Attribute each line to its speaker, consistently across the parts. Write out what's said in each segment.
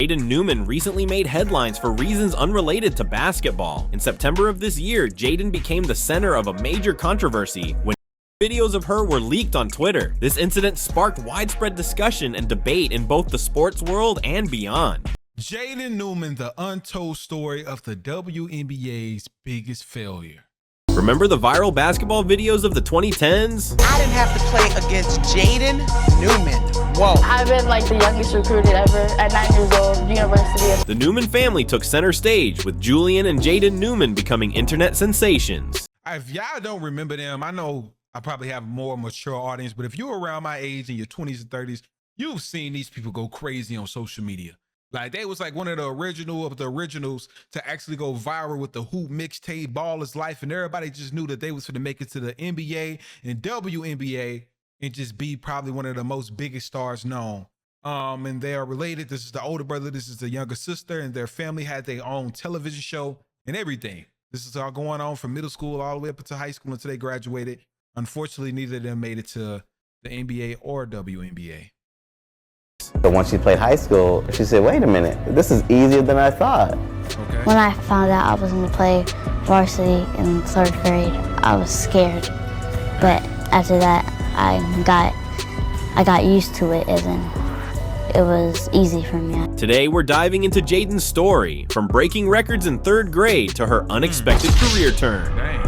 Speaker 1: Jaden Newman recently made headlines for reasons unrelated to basketball. In September of this year, Jaden became the center of a major controversy when videos of her were leaked on Twitter. This incident sparked widespread discussion and debate in both the sports world and beyond.
Speaker 2: Jaden Newman, the untold story of the WNBA's biggest failure.
Speaker 1: Remember the viral basketball videos of the 2010s?
Speaker 3: I didn't have to play against Jaden Newman. Whoa.
Speaker 4: I've been like the youngest recruited ever at 9 years old, university.
Speaker 1: The Newman family took center stage, with Julian and Jaden Newman becoming internet sensations.
Speaker 2: If y'all don't remember them, I know I probably have a more mature audience, but if you're around my age in your 20s and 30s, you've seen these people go crazy on social media. Like, they was like one of the originals to actually go viral with the Hoop mixtape, Ball is Life, and everybody just knew that they was going to make it to the NBA and WNBA and just be probably one of the most biggest stars known. And they are related. This is the older brother, this is the younger sister, and their family had their own television show and everything. This is all going on from middle school all the way up into high school until they graduated. Unfortunately, neither of them made it to the NBA or WNBA.
Speaker 5: But once she played high school, she said, wait a minute, this is easier than I thought.
Speaker 6: Okay. When I found out I was going to play varsity in 3rd grade, I was scared. But after that, I got used to it, and then it was easy for me.
Speaker 1: Today, we're diving into Jaden's story, from breaking records in 3rd grade to her unexpected career turn.
Speaker 2: Dang.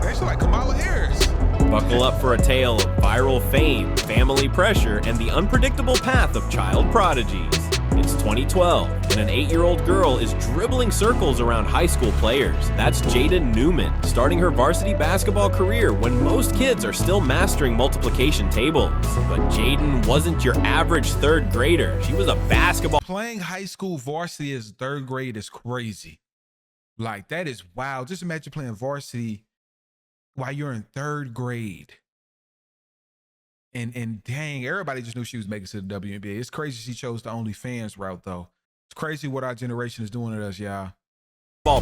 Speaker 2: That's like Kamala Harris.
Speaker 1: Buckle up for a tale of viral fame, family pressure, and the unpredictable path of child prodigies. It's 2012, and an 8-year-old girl is dribbling circles around high school players. That's Jaden Newman, starting her varsity basketball career when most kids are still mastering multiplication tables. But Jaden wasn't your average 3rd grader. She was a basketball.
Speaker 2: Playing high school varsity as 3rd grade is crazy. Like, that is wild. Just imagine playing varsity while you're in 3rd grade. And dang, everybody just knew she was making it to the WNBA. It's crazy she chose the OnlyFans route, though. It's crazy what our generation is doing to us, y'all.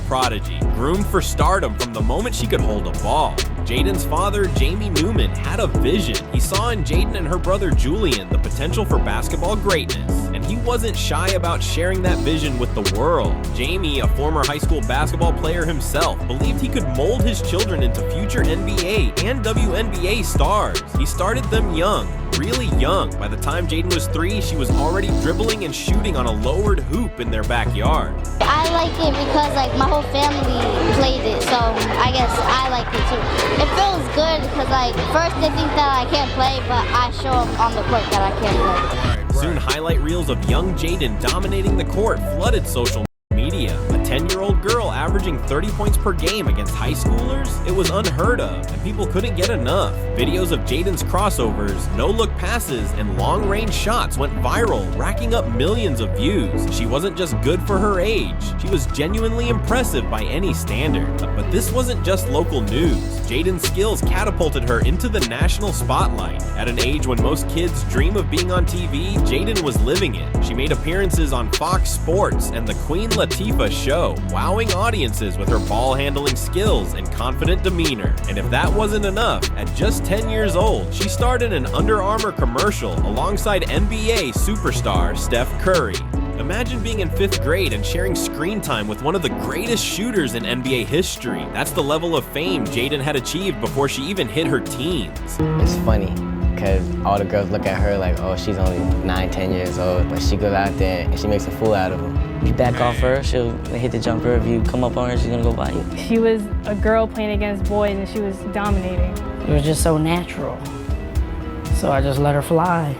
Speaker 1: Prodigy, groomed for stardom from the moment she could hold a ball. Jaden's father, Jamie Newman, had a vision. He saw in Jaden and her brother Julian the potential for basketball greatness, and he wasn't shy about sharing that vision with the world. Jamie, a former high school basketball player himself, believed he could mold his children into future NBA and WNBA stars. He started them young, really young. By the time Jaden was 3, she was already dribbling and shooting on a lowered hoop in their backyard.
Speaker 6: I like it because my whole family played it, so I guess I like it too. It feels good because first they think that I can't play, but I show them on the court that I can play.
Speaker 1: Soon highlight reels of young Jaden dominating the court flooded social media. A 10-year-old girl averaging 30 points per game against high schoolers? It was unheard of, and people couldn't get enough. Videos of Jaden's crossovers, no-look passes, and long-range shots went viral, racking up millions of views. She wasn't just good for her age. She was genuinely impressive by any standard. But this wasn't just local news. Jaden's skills catapulted her into the national spotlight. At an age when most kids dream of being on TV, Jaden was living it. She made appearances on Fox Sports and the Queen Latifah show, wowing audiences with her ball-handling skills and confident demeanor. And if that wasn't enough, at just 10 years old, she starred in an Under Armour commercial alongside NBA superstar Steph Curry. Imagine being in 5th grade and sharing screen time with one of the greatest shooters in NBA history. That's the level of fame Jaden had achieved before she even hit her teens.
Speaker 5: It's funny because all the girls look at her like, oh, she's only 9, 10 years old, but she goes out there and she makes a fool out of them.
Speaker 7: You back off her, she'll hit the jumper. If you come up on her, she's gonna go by you.
Speaker 4: She was a girl playing against boys, and she was dominating.
Speaker 7: It was just so natural, so I just let her fly.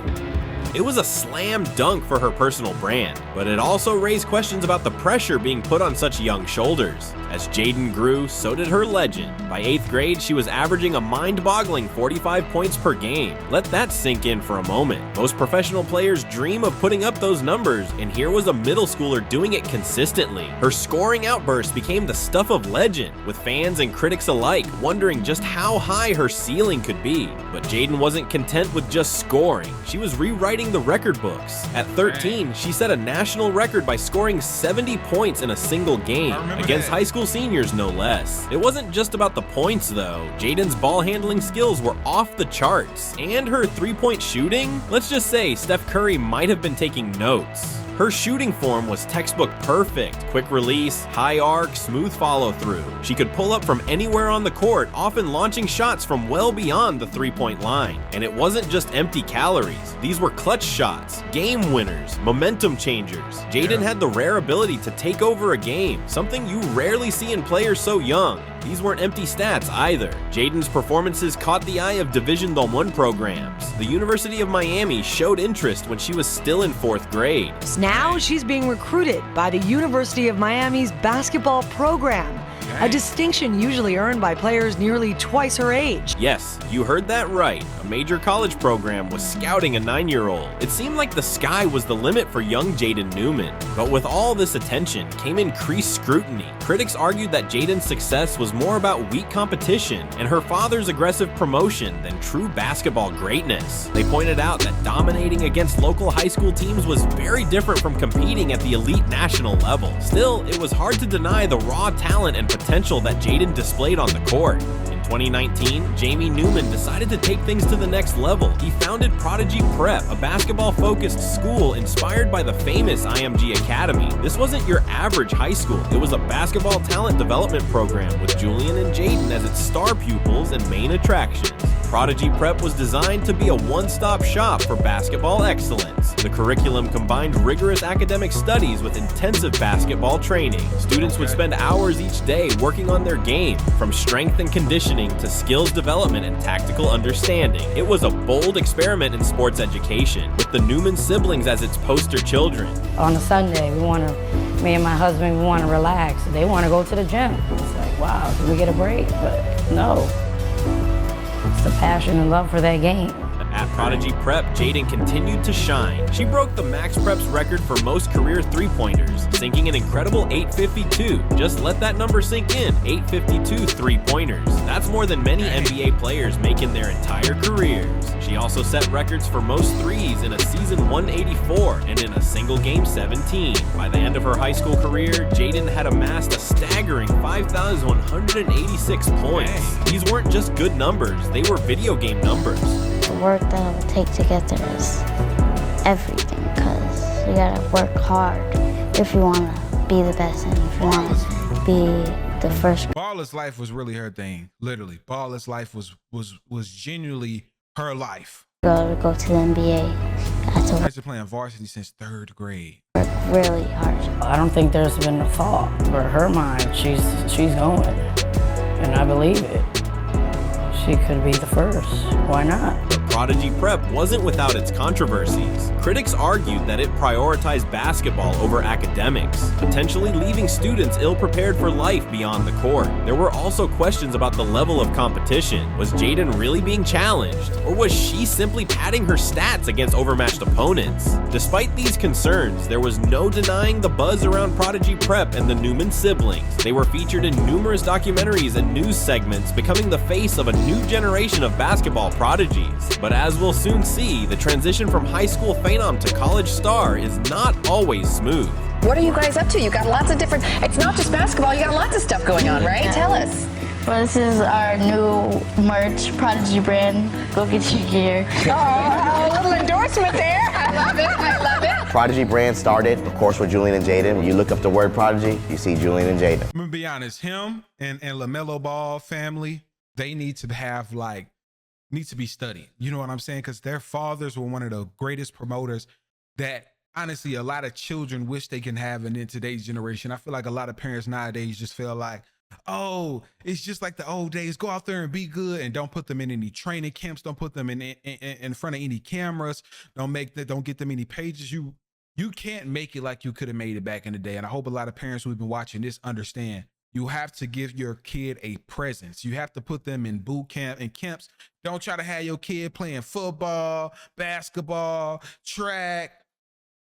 Speaker 1: It was a slam dunk for her personal brand, but it also raised questions about the pressure being put on such young shoulders. As Jaden grew, so did her legend. By 8th grade, she was averaging a mind-boggling 45 points per game. Let that sink in for a moment. Most professional players dream of putting up those numbers, and here was a middle schooler doing it consistently. Her scoring outbursts became the stuff of legend, with fans and critics alike wondering just how high her ceiling could be. But Jaden wasn't content with just scoring. She was rewriting breaking the record books. At 13, she set a national record by scoring 70 points in a single game, against high school seniors no less. It wasn't just about the points though. Jaden's ball handling skills were off the charts, and her three-point shooting? Let's just say Steph Curry might have been taking notes. Her shooting form was textbook perfect. Quick release, high arc, smooth follow through. She could pull up from anywhere on the court, often launching shots from well beyond the three-point line. And it wasn't just empty calories. These were clutch shots, game winners, momentum changers. Jaden had the rare ability to take over a game, something you rarely see in players so young. These weren't empty stats either. Jaden's performances caught the eye of Division I programs. The University of Miami showed interest when she was still in 4th grade.
Speaker 8: Now she's being recruited by the University of Miami's basketball program, a distinction usually earned by players nearly twice her age.
Speaker 1: Yes, you heard that right. A major college program was scouting a 9-year-old. It seemed like the sky was the limit for young Jaden Newman. But with all this attention came increased scrutiny. Critics argued that Jaden's success was more about weak competition and her father's aggressive promotion than true basketball greatness. They pointed out that dominating against local high school teams was very different from competing at the elite national level. Still, it was hard to deny the raw talent and potential that Jaden displayed on the court. In 2019, Jamie Newman decided to take things to the next level. He founded Prodigy Prep, a basketball-focused school inspired by the famous IMG Academy. This wasn't your average high school. It was a basketball talent development program with Julian and Jaden as its star pupils and main attractions. Prodigy Prep was designed to be a one-stop shop for basketball excellence. The curriculum combined rigorous academic studies with intensive basketball training. Students would spend hours each day working on their game, from strength and conditioning to skills development and tactical understanding. It was a bold experiment in sports education, with the Newman siblings as its poster children.
Speaker 7: On a Sunday, me and my husband, we want to relax. They want to go to the gym. It's like, wow, can we get a break? But no. It's the passion and love for that game.
Speaker 1: At Prodigy Prep, Jaden continued to shine. She broke the Max Prep's record for most career three-pointers, sinking an incredible 852. Just let that number sink in, 852 three-pointers. That's more than many NBA players make in their entire careers. She also set records for most threes in a season 184 and in a single game 17. By the end of her high school career, Jaden had amassed a staggering 5,186 points. These weren't just good numbers, they were video game numbers.
Speaker 6: The work that it would take to get there is everything, because you gotta work hard if you want to be the best and if you want to be the first.
Speaker 2: Baller's life was really her thing, literally. Baller's life was genuinely her life.
Speaker 6: Go to the NBA. I had to
Speaker 2: I've been playing varsity since 3rd grade.
Speaker 6: work really hard.
Speaker 7: I don't think there's been a thought for her mind. She's going, and I believe it. She could be the first. Why not?
Speaker 1: Prodigy Prep wasn't without its controversies. Critics argued that it prioritized basketball over academics, potentially leaving students ill-prepared for life beyond the court. There were also questions about the level of competition. Was Jaden really being challenged? Or was she simply padding her stats against overmatched opponents? Despite these concerns, there was no denying the buzz around Prodigy Prep and the Newman siblings. They were featured in numerous documentaries and news segments, becoming the face of a new generation of basketball prodigies. But as we'll soon see, the transition from high school phenom to college star is not always smooth.
Speaker 9: What are you guys up to? You got lots of different, it's not just basketball, you got lots of stuff going on, right? Tell us.
Speaker 4: Well, this is our new merch, Prodigy brand. Go get your gear.
Speaker 9: Oh, a little endorsement there. I love it. I love it.
Speaker 10: Prodigy brand started, of course, with Julian and Jaden. You look up the word Prodigy, you see Julian and Jaden.
Speaker 2: I'm gonna be honest, him and LaMelo Ball family, they need to have needs to be studied. You know what I'm saying? Because their fathers were one of the greatest promoters that honestly a lot of children wish they can have in today's generation. I feel like a lot of parents nowadays just feel like, oh, it's just like the old days. Go out there and be good, and don't put them in any training camps. Don't put them in front of any cameras. Don't get them any pages. You can't make it like you could have made it back in the day. And I hope a lot of parents who've been watching this understand. You have to give your kid a presence. You have to put them in boot camp and camps. Don't try to have your kid playing football, basketball, track.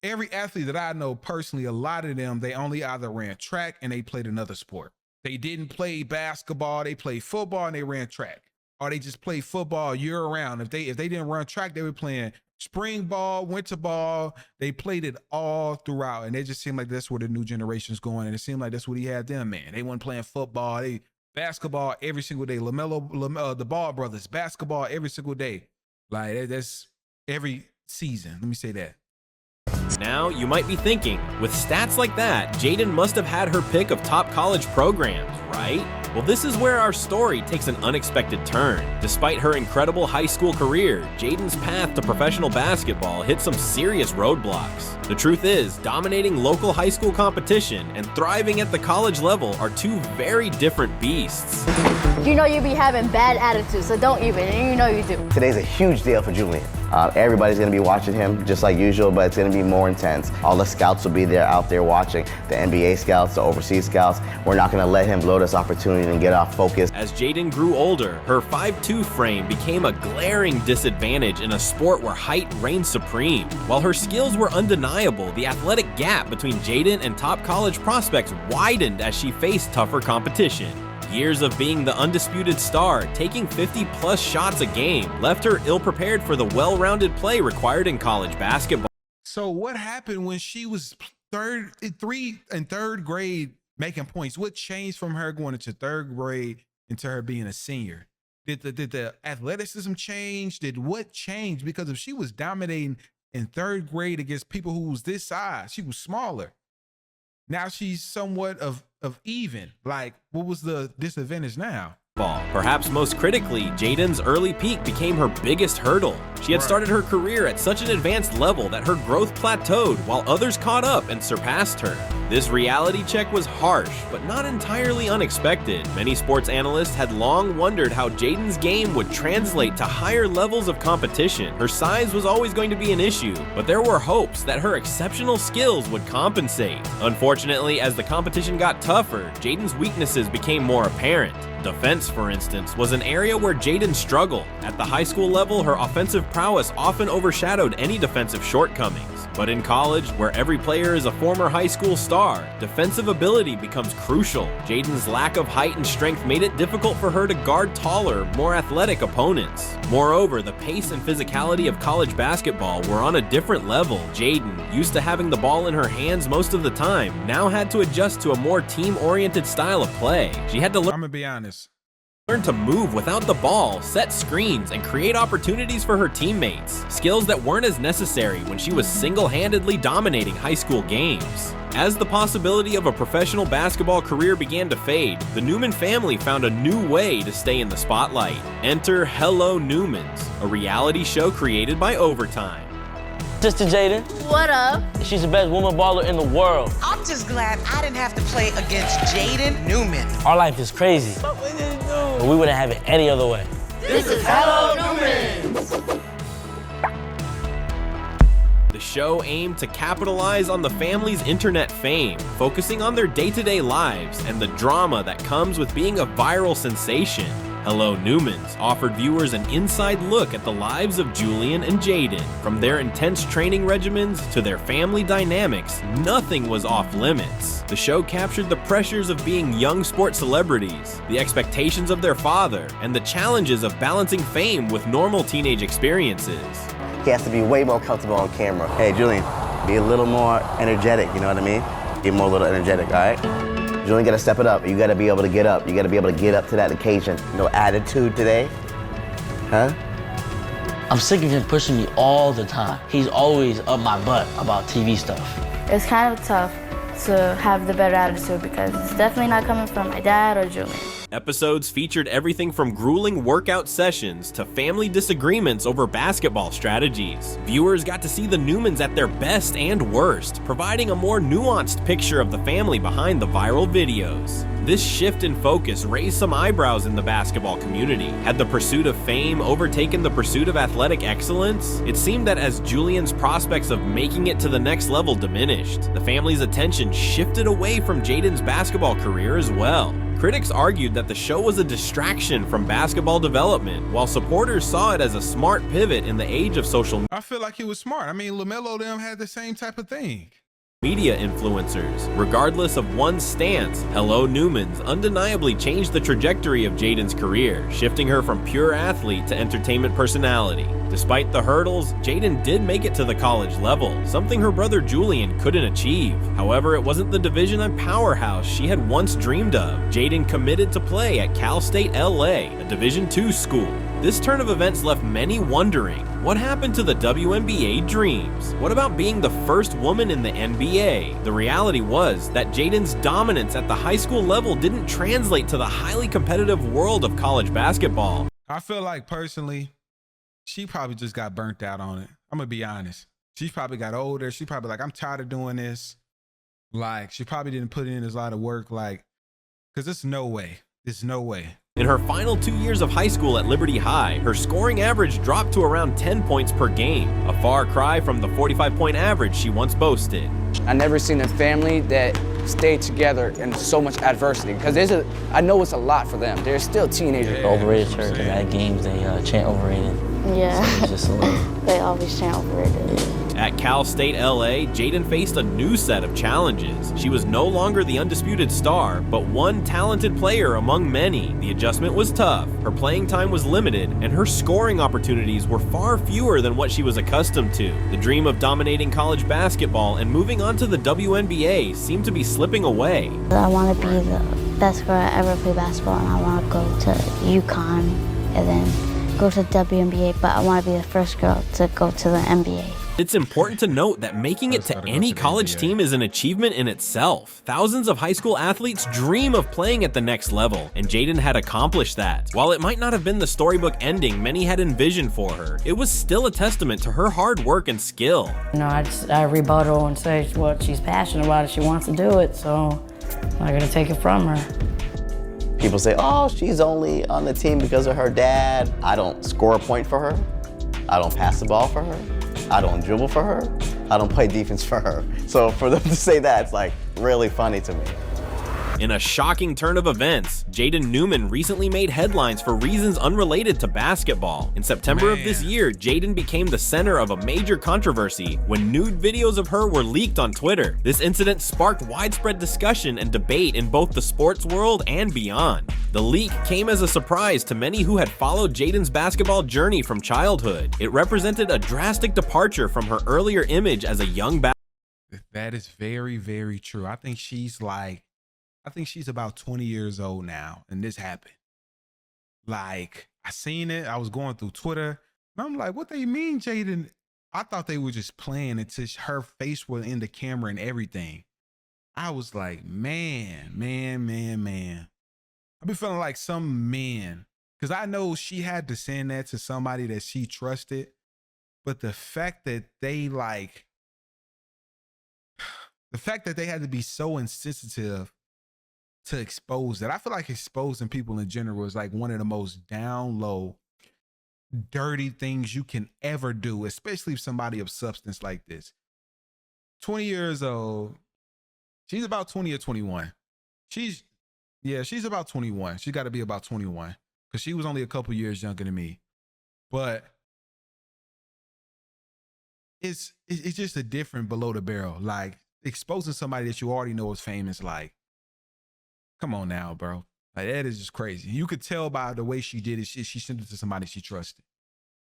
Speaker 2: Every athlete that I know personally, a lot of them, they only either ran track and they played another sport. They didn't play basketball, they played football and they ran track. or they just play football year round. If they didn't run track, they were playing spring ball, winter ball. They played it all throughout, and it just seemed like that's where the new generation's going. And it seemed like that's what he had them, man. They weren't playing football. They basketball every single day. The Ball brothers, basketball every single day. Like that's every season. Let me say that.
Speaker 1: Now, you might be thinking, with stats like that, Jaden must have had her pick of top college programs, right? Well, this is where our story takes an unexpected turn. Despite her incredible high school career, Jaden's path to professional basketball hit some serious roadblocks. The truth is, dominating local high school competition and thriving at the college level are two very different beasts.
Speaker 11: You know you be having bad attitude, so don't even, and you know you do.
Speaker 10: Today's a huge deal for Julian. Everybody's going to be watching him just like usual, but it's going to be more intense. All the scouts will be there out there watching, the NBA scouts, the overseas scouts. We're not going to let him blow this opportunity and get off focus.
Speaker 1: As Jaden grew older, her 5'2" frame became a glaring disadvantage in a sport where height reigned supreme. While her skills were undeniable, the athletic gap between Jaden and top college prospects widened as she faced tougher competition. Years of being the undisputed star, taking 50-plus shots a game, left her ill-prepared for the well-rounded play required in college basketball.
Speaker 2: So what happened when she was third grade making points? What changed from her going into third grade into her being a senior? Did the athleticism change? What changed? Because if she was dominating in third grade against people who was this size, she was smaller. Now she's somewhat of even. Like, what was the disadvantage now?
Speaker 1: Perhaps most critically, Jaden's early peak became her biggest hurdle. She had started her career at such an advanced level that her growth plateaued while others caught up and surpassed her. This reality check was harsh, but not entirely unexpected. Many sports analysts had long wondered how Jaden's game would translate to higher levels of competition. Her size was always going to be an issue, but there were hopes that her exceptional skills would compensate. Unfortunately, as the competition got tougher, Jaden's weaknesses became more apparent. Defense, for instance, was an area where Jaden struggled. At the high school level, her offensive prowess often overshadowed any defensive shortcomings. But in college, where every player is a former high school star, defensive ability becomes crucial. Jaden's lack of height and strength made it difficult for her to guard taller, more athletic opponents. Moreover, the pace and physicality of college basketball were on a different level. Jaden, used to having the ball in her hands most of the time, now had to adjust to a more team-oriented style of play. She had to learn,
Speaker 2: I'm gonna be honest,
Speaker 1: to move without the ball, set screens, and create opportunities for her teammates. Skills that weren't as necessary when she was single-handedly dominating high school games. As the possibility of a professional basketball career began to fade, the Newman family found a new way to stay in the spotlight. Enter Hello Newmans, a reality show created by Overtime.
Speaker 12: Sister Jaden.
Speaker 11: What up?
Speaker 12: She's the best woman baller in the world.
Speaker 3: I'm just glad I didn't have to play against Jaden Newman.
Speaker 12: Our life is crazy, but we wouldn't have it any other way.
Speaker 11: This is Hello Newmans.
Speaker 1: The show aimed to capitalize on the family's internet fame, focusing on their day-to-day lives and the drama that comes with being a viral sensation. Hello Newmans offered viewers an inside look at the lives of Julian and Jaden. From their intense training regimens to their family dynamics, nothing was off limits. The show captured the pressures of being young sports celebrities, the expectations of their father, and the challenges of balancing fame with normal teenage experiences.
Speaker 10: He has to be way more comfortable on camera. Hey, Julian, be a little more energetic, you know what I mean? Be more a little energetic, all right? Julian, gotta step it up. You gotta be able to get up. You gotta be able to get up to that occasion. No attitude today, huh?
Speaker 12: I'm sick of him pushing me all the time. He's always up my butt about TV stuff.
Speaker 6: It's kind of tough to have the better attitude because it's definitely not coming from my dad or Julian.
Speaker 1: Episodes featured everything from grueling workout sessions to family disagreements over basketball strategies. Viewers got to see the Newmans at their best and worst, providing a more nuanced picture of the family behind the viral videos. This shift in focus raised some eyebrows in the basketball community. Had the pursuit of fame overtaken the pursuit of athletic excellence? It seemed that as Julian's prospects of making it to the next level diminished, the family's attention shifted away from Jaden's basketball career as well. Critics argued that the show was a distraction from basketball development, while supporters saw it as a smart pivot in the age of social media.
Speaker 2: I feel like he was smart. I mean, LaMelo them had the same type of thing.
Speaker 1: media influencers. Regardless of one's stance, Hello Newman's undeniably changed the trajectory of Jaden's career, shifting her from pure athlete to entertainment personality. Despite the hurdles, Jaden did make it to the college level, something her brother Julian couldn't achieve. However, it wasn't the Division I powerhouse she had once dreamed of. Jaden committed to play at Cal State LA, a Division II school. This turn of events left many wondering, what happened to the WNBA dreams? What about being the first woman in the NBA? The reality was that Jaden's dominance at the high school level didn't translate to the highly competitive world of college basketball.
Speaker 2: I feel like personally, she probably just got burnt out on it. I'm gonna be honest. She probably got older. She probably like, I'm tired of doing this. Like, she probably didn't put in as lot of work, like, because there's no way. There's no way.
Speaker 1: In her final 2 years of high school at Liberty High, her scoring average dropped to around 10 points per game, a far cry from the 45-point average she once boasted.
Speaker 13: I never seen a family that stayed together in so much adversity, because I know it's a lot for them. They're still teenagers.
Speaker 12: Overrated church. At games, they chant overrated.
Speaker 6: Yeah.
Speaker 12: So it's just a little...
Speaker 6: They always chant overrated.
Speaker 1: At Cal State LA, Jaden faced a new set of challenges. She was no longer the undisputed star, but one talented player among many. The adjustment was tough, her playing time was limited, and her scoring opportunities were far fewer than what she was accustomed to. The dream of dominating college basketball and moving on to the WNBA seemed to be slipping away.
Speaker 6: I want to be the best girl to ever play basketball, and I want to go to UConn and then go to the WNBA, but I want to be the first girl to go to the NBA.
Speaker 1: It's important to note that making it to any college team is an achievement in itself. Thousands of high school athletes dream of playing at the next level, and Jaden had accomplished that. While it might not have been the storybook ending many had envisioned for her, it was still a testament to her hard work and skill.
Speaker 7: You know, I rebuttal and say what she's passionate about it, she wants to do it, so I'm not gonna take it from her.
Speaker 10: People say, oh, she's only on the team because of her dad. I don't score a point for her. I don't pass the ball for her. I don't dribble for her. I don't play defense for her. So for them to say that, it's like really funny to me.
Speaker 1: In a shocking turn of events, Jaden Newman recently made headlines for reasons unrelated to basketball. In September of this year, Jaden became the center of a major controversy when nude videos of her were leaked on Twitter. This incident sparked widespread discussion and debate in both the sports world and beyond. The leak came as a surprise to many who had followed Jaden's basketball journey from childhood. It represented a drastic departure from her earlier image as a young basketball.
Speaker 2: That is very, very true. I think she's about 20 years old now, and this happened. Like, I seen it. I was going through Twitter, and I'm like, what they mean, Jaden? I thought they were just playing until her face was in the camera and everything. I was like, man. I be feeling like some men, because I know she had to send that to somebody that she trusted, but the fact that they had to be so insensitive to expose that. I feel like exposing people in general is like one of the most down low, dirty things you can ever do, especially if somebody of substance like this. 20 years old. She's about 20 or 21. She's about 21. She got to be about 21 because she was only a couple years younger than me. But it's just a different below the barrel. Like, exposing somebody that you already know is famous, like, come on now, bro. Like, that is just crazy. You could tell by the way she did it, she sent it to somebody she trusted.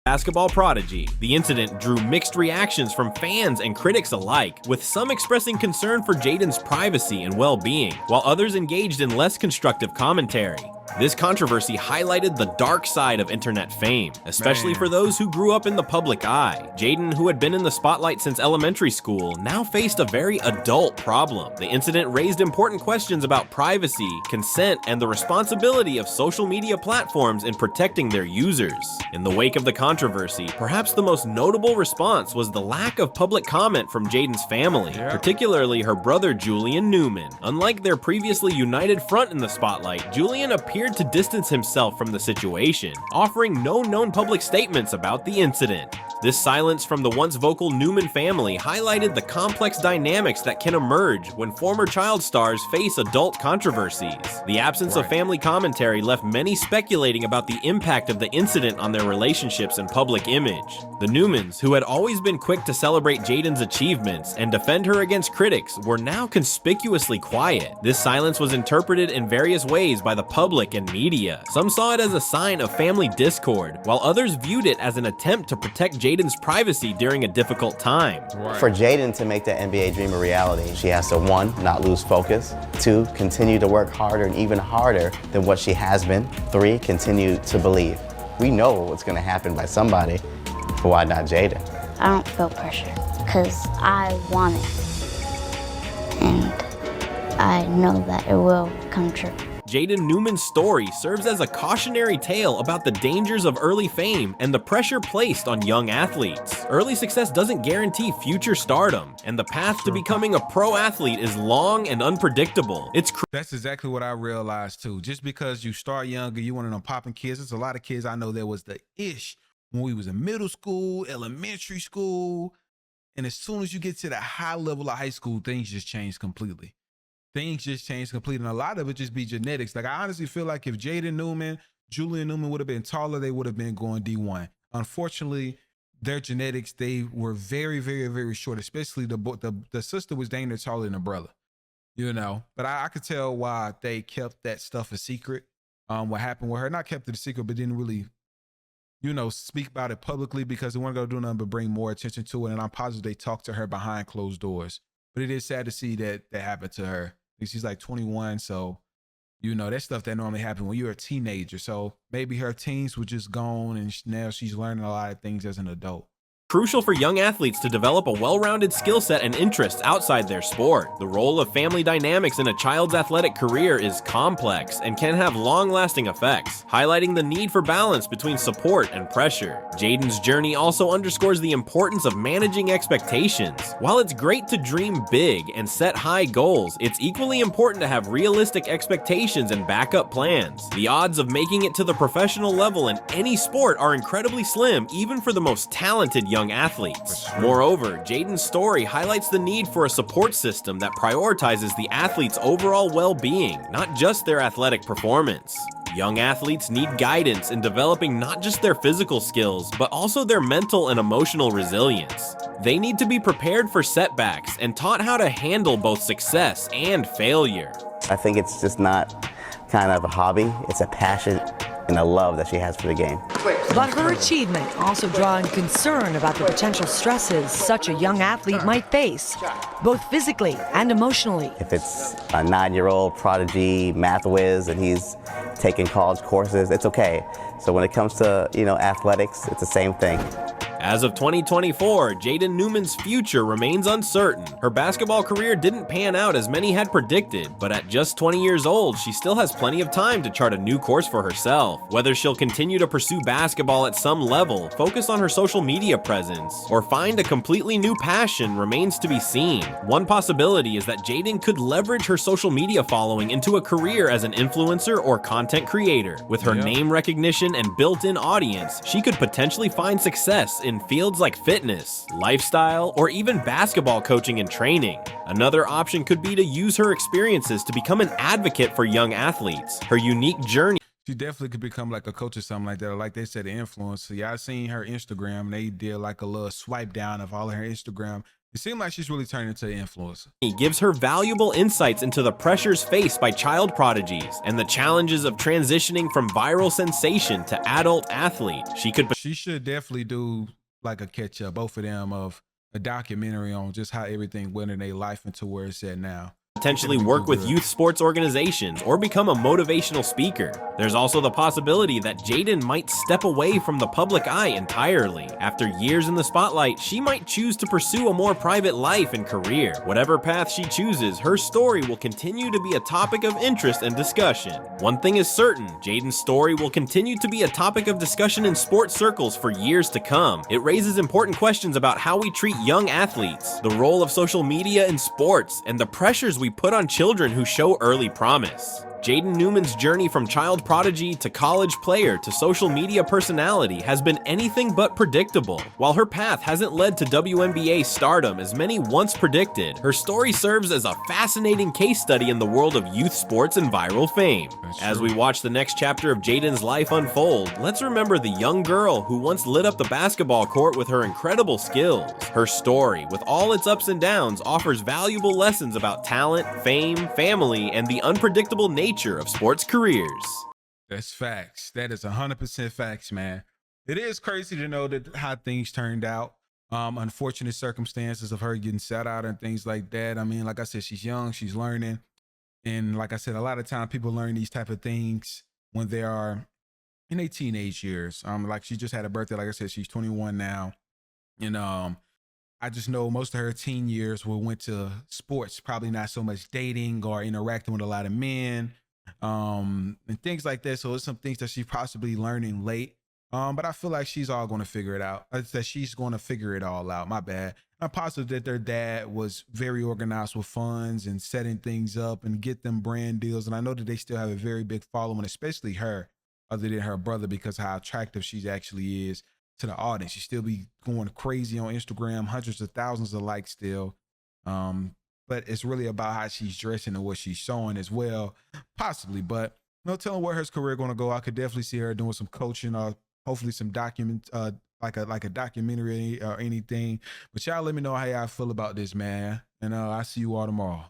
Speaker 1: Basketball Prodigy. The incident drew mixed reactions from fans and critics alike, with some expressing concern for Jaden's privacy and well-being, while others engaged in less constructive commentary. This controversy highlighted the dark side of internet fame, especially for those who grew up in the public eye. Jaden, who had been in the spotlight since elementary school, now faced a very adult problem. The incident raised important questions about privacy, consent, and the responsibility of social media platforms in protecting their users. In the wake of the controversy, perhaps the most notable response was the lack of public comment from Jaden's family, particularly her brother Julian Newman. Unlike their previously united front in the spotlight, Julian appeared appeared to distance himself from the situation, offering no known public statements about the incident. This silence from the once vocal Newman family highlighted the complex dynamics that can emerge when former child stars face adult controversies. The absence of family commentary left many speculating about the impact of the incident on their relationships and public image. The Newmans, who had always been quick to celebrate Jaden's achievements and defend her against critics, were now conspicuously quiet. This silence was interpreted in various ways by the public and media. Some saw it as a sign of family discord, while others viewed it as an attempt to protect Jaden's privacy during a difficult time.
Speaker 10: For Jaden to make that NBA dream a reality, she has to, 1, not lose focus, 2, continue to work harder and even harder than what she has been, 3, continue to believe. We know what's going to happen by somebody, but why not Jaden?
Speaker 6: I don't feel pressure because I want it, and I know that it will come true.
Speaker 1: Jaden Newman's story serves as a cautionary tale about the dangers of early fame and the pressure placed on young athletes. Early success doesn't guarantee future stardom, and the path to becoming a pro athlete is long and unpredictable.
Speaker 2: That's exactly what I realized too. Just because you start younger, you one of them popping kids. There's a lot of kids I know that was the ish when we was in middle school, elementary school, and as soon as you get to the high level of high school, things just change completely. Things just change completely, and a lot of it just be genetics. Like, I honestly feel like if Jaden Newman, Julian Newman would have been taller, they would have been going D1. Unfortunately, their genetics, they were very, very, very short, especially the sister was dang near taller than the brother, you know? But I could tell why they kept that stuff a secret, what happened with her. Not kept it a secret, but didn't really, you know, speak about it publicly because they weren't going to do nothing but bring more attention to it, and I'm positive they talked to her behind closed doors. But it is sad to see that happened to her. She's like 21, so, you know, that's stuff that normally happens when you're a teenager. So maybe her teens were just gone, and now she's learning a lot of things as an adult.
Speaker 1: Crucial for young athletes to develop a well-rounded skill set and interests outside their sport. The role of family dynamics in a child's athletic career is complex and can have long-lasting effects, highlighting the need for balance between support and pressure. Jaden's journey also underscores the importance of managing expectations. While it's great to dream big and set high goals, it's equally important to have realistic expectations and backup plans. The odds of making it to the professional level in any sport are incredibly slim, even for the most talented young athletes. Moreover, Jaden's story highlights the need for a support system that prioritizes the athlete's overall well-being, not just their athletic performance. Young athletes need guidance in developing not just their physical skills, but also their mental and emotional resilience. They need to be prepared for setbacks and taught how to handle both success and failure.
Speaker 10: I think it's just not kind of a hobby, it's a passion and a love that she has for the game.
Speaker 8: But her achievement also drawing concern about the potential stresses such a young athlete might face, both physically and emotionally.
Speaker 10: If it's a 9-year-old prodigy math whiz and he's taking college courses, it's okay. So when it comes to, you know, athletics, it's the same thing.
Speaker 1: As of 2024, Jaden Newman's future remains uncertain. Her basketball career didn't pan out as many had predicted, but at just 20 years old, she still has plenty of time to chart a new course for herself. Whether she'll continue to pursue basketball at some level, focus on her social media presence, or find a completely new passion remains to be seen. One possibility is that Jaden could leverage her social media following into a career as an influencer or content creator. With her name recognition and built-in audience, she could potentially find success in fields like fitness, lifestyle, or even basketball coaching and training. Another option could be to use her experiences to become an advocate for young athletes. Her unique journey.
Speaker 2: She definitely could become like a coach or something like that, or like they said, an influencer. Yeah, I seen her Instagram, and they did like a little swipe down of all of her Instagram. It seemed like she's really turning into an influencer.
Speaker 1: He gives her valuable insights into the pressures faced by child prodigies and the challenges of transitioning from viral sensation to adult athlete.
Speaker 2: She should definitely do like a catch up, both of them, of a documentary on just how everything went in their life into where it's at now.
Speaker 1: Potentially work with youth sports organizations or become a motivational speaker. There's also the possibility that Jaden might step away from the public eye entirely. After years in the spotlight, she might choose to pursue a more private life and career. Whatever path she chooses, her story will continue to be a topic of interest and discussion. One thing is certain, Jaden's story will continue to be a topic of discussion in sports circles for years to come. It raises important questions about how we treat young athletes, the role of social media in sports, and the pressures we put on children who show early promise. Jaden Newman's journey from child prodigy to college player to social media personality has been anything but predictable. While her path hasn't led to WNBA stardom as many once predicted, her story serves as a fascinating case study in the world of youth sports and viral fame. As we watch the next chapter of Jaden's life unfold, let's remember the young girl who once lit up the basketball court with her incredible skills. Her story, with all its ups and downs, offers valuable lessons about talent, fame, family, and the unpredictable nature of sports careers.
Speaker 2: That's facts. That is 100% facts, man. It is crazy to know that how things turned out. Unfortunate circumstances of her getting set out and things like that. I mean, like I said, she's young, she's learning. And like I said, a lot of time people learn these type of things when they are in their teenage years. Like she just had a birthday. Like I said, she's 21 now. And I just know most of her teen years went to sports, probably not so much dating or interacting with a lot of men, and things like that. So it's some things that she's possibly learning late. But I feel like she's all going to figure it out. That she's going to figure it all out. My bad. I'm positive that their dad was very organized with funds and setting things up and get them brand deals. And I know that they still have a very big following, especially her, other than her brother, because how attractive she actually is to the audience. She still be going crazy on Instagram, hundreds of thousands of likes still. But it's really about how she's dressing and what she's showing as well, possibly. But no telling where her career going to go. I could definitely see her doing some coaching or hopefully some like a documentary or anything. But y'all let me know how y'all feel about this, man. And I'll see you all tomorrow.